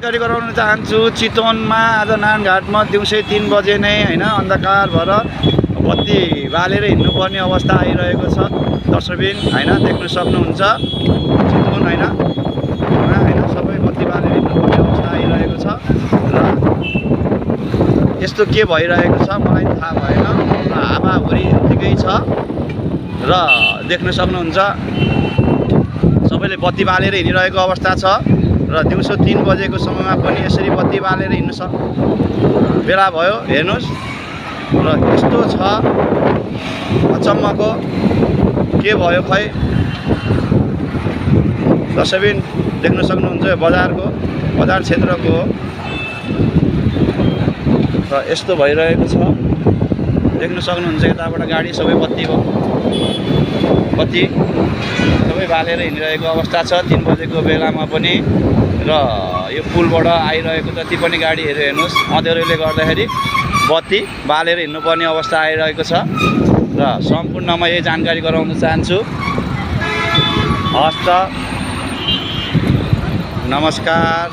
जानकारी गराउन चाहन्छु चितवनमा आज नानघाटमा दिउँसै 3 बजे नै हैन अन्धकार भएर बत्ती बालेर हिँड्नुपर्ने अवस्था आइरहेको छ। दर्शकबिन हैन देख्न सक्नुहुन्छ चितवन हैन सबै बत्ती बालेर हिँड्नुपर्ने अवस्था आइरहेको छ र यस्तो के भइरहेको छ मलाई थाहा भएन र हावाहुरी ठिकै छ र देख्न सक्नुहुन्छ सबैले बत्ती बालेर हिँडिरहेको अवस्था छ र दिउँसो 3 बजेको समयमा पनि यसरी बत्ती बालेर हिँड्न बेला भयो। हेर्नुस् र यस्तो छ अचम्मको के भयो खै दर्शकबिन देख्न सक्नुहुन्छ बजार क्षेत्रको र यस्तो भइरहेको छ देख्न सक्नुहुन्छ। यताबाट गाडी सबै बत्ती सबै बालेर हिँडिरहेको अवस्था छ 3 बजेको बेलामा पनि र यो पुलबाट आइरहेको जति पनि गाडीहरू हेर्नुहोस् अँध्यारोले गर्दाखेरि बत्ती बालेर हिँड्नुपर्ने अवस्था आइरहेको छ र सम्पूर्णमा यही जानकारी गराउन चाहन्छु। हस्त नमस्कार।